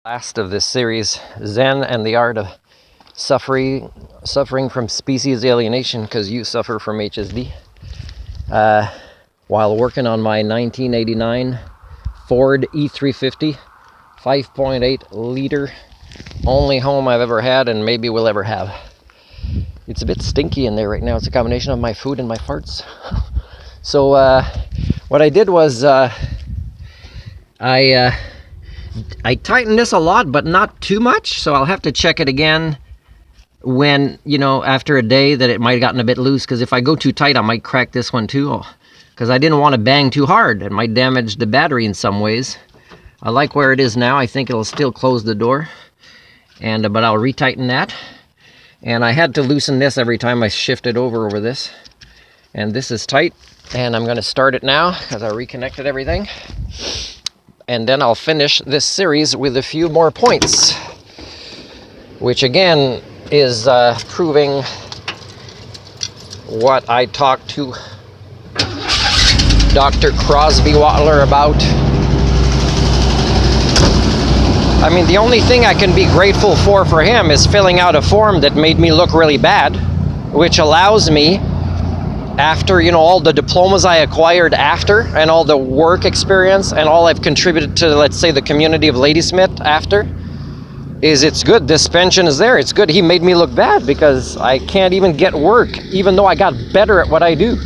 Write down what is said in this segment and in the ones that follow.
Last of this series, Zen and the Art of Suffering from Species Alienation, because you suffer from HSD. While working on my 1989 Ford E350, 5.8 liter, only home I've ever had and maybe will ever have. It's a bit stinky in there right now. It's a combination of my food and my farts. So what I did was I tightened this a lot, but not too much, so I'll have to check it again when, after a day that it might have gotten a bit loose, because if I go too tight, I might crack this one too, because I didn't want to bang too hard. It might damage the battery in some ways. I like where it is now. I think it'll still close the door, but I'll retighten that. And I had to loosen this every time I shifted over this. And this is tight, and I'm going to start it now, because I reconnected everything. And then I'll finish this series with a few more points, which again is proving what I talked to Dr. Crosby Wattler about. I mean, the only thing I can be grateful for him is filling out a form that made me look really bad, which allows me, after all the diplomas I acquired after, and all the work experience, and all I've contributed to, let's say, the community of Ladysmith after, is it's good. This pension is there. It's good. He made me look bad because I can't even get work, even though I got better at what I do.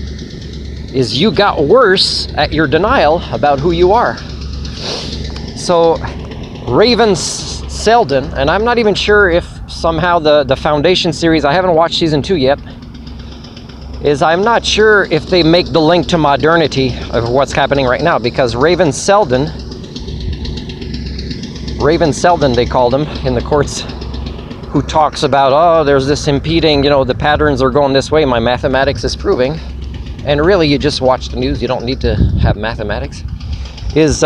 Is you got worse at your denial about who you are. So Raven Selden, and I'm not even sure if somehow the Foundation series, I haven't watched season 2 yet, I'm not sure if they make the link to modernity of what's happening right now, because Raven Selden they called him in the courts, who talks about, there's this impeding, the patterns are going this way, my mathematics is proving, and really you just watch the news, you don't need to have mathematics, it's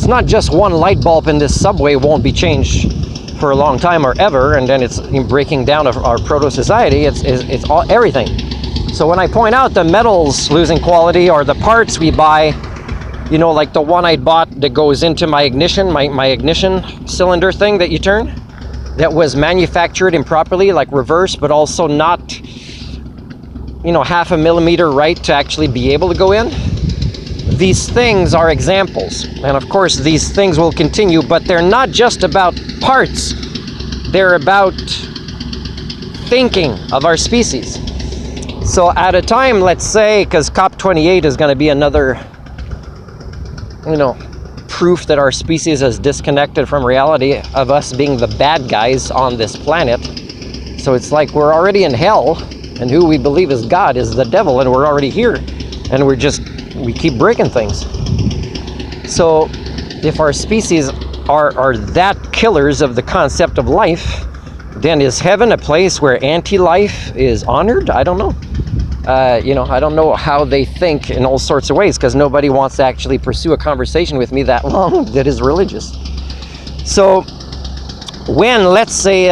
not just one light bulb in this subway won't be changed for a long time or ever, and then it's breaking down of our proto-society. It's all everything. So when I point out the metals losing quality, or the parts we buy, like the one I bought that goes into my ignition, my ignition cylinder thing that you turn, that was manufactured improperly, like reverse, but also not, half a millimeter right to actually be able to go in. These things are examples, and of course these things will continue, but they're not just about parts, they're about thinking of our species. So at a time, let's say, because COP28 is going to be another, proof that our species is disconnected from reality, of us being the bad guys on this planet. So it's like we're already in hell, and who we believe is God is the devil, and we're already here, and we keep breaking things. So if our species are that killers of the concept of life, then is heaven a place where anti-life is honored? I don't know. I don't know how they think in all sorts of ways, because nobody wants to actually pursue a conversation with me that long that is religious. So when, let's say,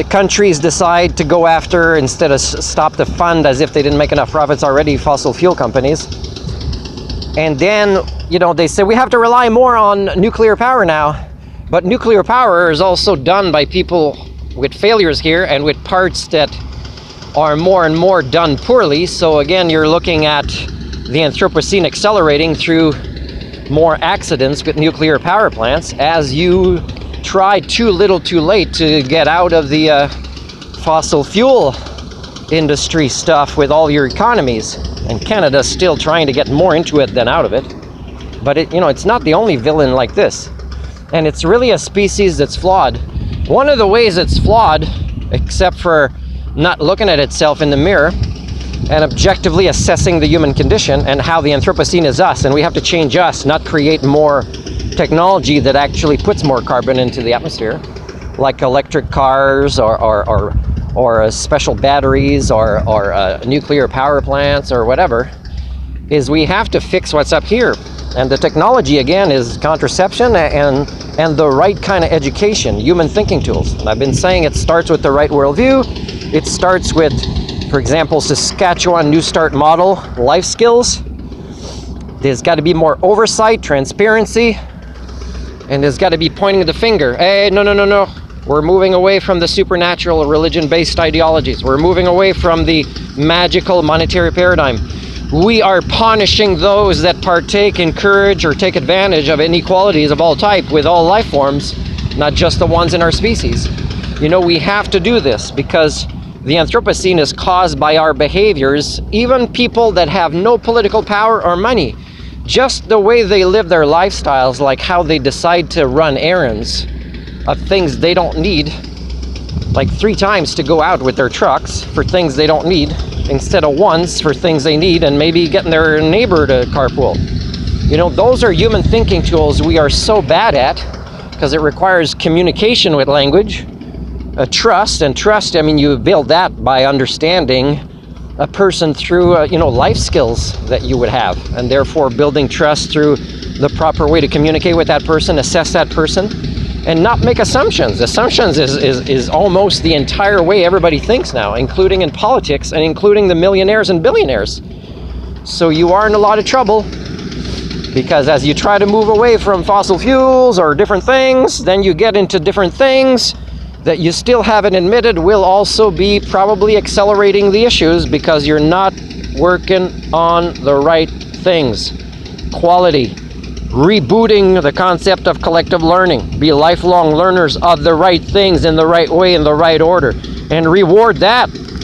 countries decide to go after, instead of stop the fund as if they didn't make enough profits already, fossil fuel companies, and then, they say we have to rely more on nuclear power now. But nuclear power is also done by people with failures here, and with parts that are more and more done poorly. So again, you're looking at the Anthropocene accelerating through more accidents with nuclear power plants, as you try too little too late to get out of the fossil fuel industry stuff with all your economies. And Canada's still trying to get more into it than out of it. But it's not the only villain like this. And it's really a species that's flawed. One of the ways it's flawed, except for not looking at itself in the mirror and objectively assessing the human condition and how the Anthropocene is us, and we have to change us, not create more technology that actually puts more carbon into the atmosphere, like electric cars or special batteries or nuclear power plants or whatever, is we have to fix what's up here. And the technology, again, is contraception and the right kind of education, human thinking tools. And I've been saying it starts with the right worldview. It starts with, for example, Saskatchewan New Start model life skills. There's got to be more oversight, transparency, And there's got to be pointing the finger. Hey, no, no, no, no. We're moving away from the supernatural religion-based ideologies. We're moving away from the magical monetary paradigm. We are punishing those that partake, encourage, or take advantage of inequalities of all type with all life forms, not just the ones in our species. You know, we have to do this because the Anthropocene is caused by our behaviors. Even people that have no political power or money, just the way they live their lifestyles, like how they decide to run errands of things they don't need, like 3 times to go out with their trucks for things they don't need, instead of once for things they need, and maybe getting their neighbor to carpool. You know, those are human thinking tools we are so bad at, because it requires communication with language, trust, and trust, I mean, you build that by understanding a person through, life skills that you would have, and therefore building trust through the proper way to communicate with that person, assess that person, and not make assumptions. Assumptions is almost the entire way everybody thinks now, including in politics and including the millionaires and billionaires. So you are in a lot of trouble, because as you try to move away from fossil fuels or different things, then you get into different things that you still haven't admitted will also be probably accelerating the issues, because you're not working on the right things. Quality. Rebooting the concept of collective learning. Be lifelong learners of the right things in the right way, in the right order. And reward that